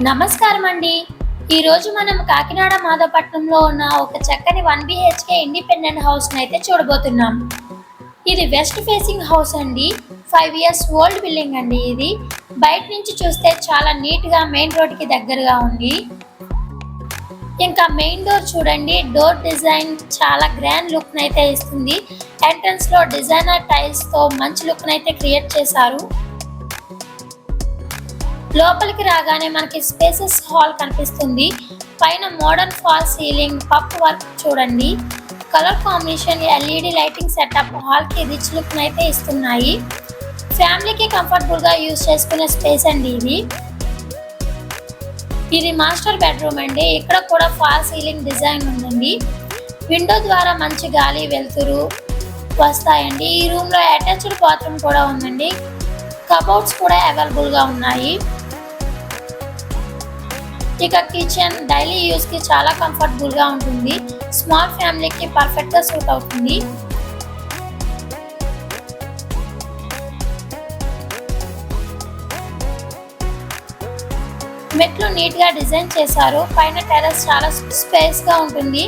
నమస్కారం అండి. ఈరోజు మనం కాకినాడ మాధవపట్నంలో ఉన్న ఒక చక్కని 1 BHK ఇండిపెండెంట్ హౌస్‌ని అయితే చూడబోతున్నాం. ఇది వెస్ట్ ఫేసింగ్ హౌస్ అండి. 5 ఇయర్స్ ఓల్డ్ బిల్డింగ్ అండి ఇది. బయట నుంచి చూస్తే చాలా నీట్‌గా మెయిన్ రోడ్‌కి దగ్గరగా ఉంది. ఇంకా మెయిన్ డోర్ చూడండి. డోర్ డిజైన్ చాలా గ్రాండ్ లుక్‌ని అయితే ఇస్తుంది. ఎంట్రన్స్‌లో డిజైనర్ టైల్స్‌తో మంచి లుక్‌ని అయితే క్రియేట్ చేశారు. లోపలికి రాగానే మనకి స్పేసెస్ హాల్ కనిపిస్తుంది. పైన మోడర్న్ ఫాల్ సీలింగ్ పప్ వర్క్ చూడండి. Colour combination LED lighting setup hall కి రిచ్ లుక్ అయితే ఇస్తున్నాయి. ఫ్యామిలీకి కంఫర్టబుల్ గా యూజ్ చేసుకునే స్పేస్ అండి ఇది. ఇది మాస్టర్ బెడ్రూమ్ అండి. ఇక్కడ కూడా ఫాల్ సీలింగ్ డిజైన్ ఉందండి. విండో ద్వారా మంచి గాలి వెలుతురు వస్తాయండి. ఈ రూమ్ లో అటాచ్డ్ బాత్రూమ్ కూడా ఉందండి. కబోర్డ్స్ కూడా అవైలబుల్ గా ఉన్నాయి. ఇక కిచెన్ డైలీ యూస్ కి చాలా కంఫర్టబుల్ గా ఉంటుంది. స్మాల్ ఫ్యామిలీకి పర్ఫెక్ట్ గా సూట్ అవుతుంది. మెట్లు నీట్ గా డిజైన్ చేశారు. పైన టెర్రస్ చాలా స్పేస్ గా ఉంటుంది.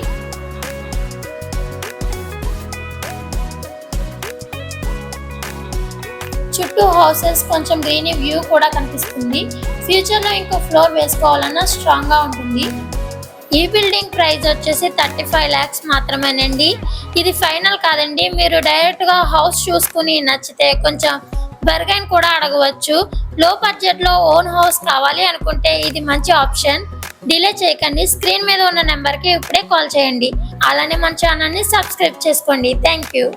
చుట్టూ హౌసెస్ కొంచెం గ్రీనీ వ్యూ కూడా కనిపిస్తుంది. ఫ్యూచర్ లో ఇంకో ఫ్లోర్ వేసుకోవాలన్నా స్ట్రాంగ్ గా ఉంటుంది. ఈ బిల్డింగ్ ప్రైస్ వచ్చేసి 35 lakhs మాత్రమేనండి. ఇది ఫైనల్ కాదండి. మీరు డైరెక్ట్ గా హౌస్ చూసుకుని నచ్చితే కొంచెం బర్గైన్ కూడా అడగవచ్చు. లో బడ్జెట్ లో ఓన్ హౌస్ కావాలి అనుకుంటే ఇది మంచి ఆప్షన్. డిలే చేయకండి. స్క్రీన్ మీద ఉన్న నెంబర్ కి ఇప్పుడే కాల్ చేయండి. అలానే మన ఛానల్ ని సబ్స్క్రైబ్ చేసుకోండి. Thank you.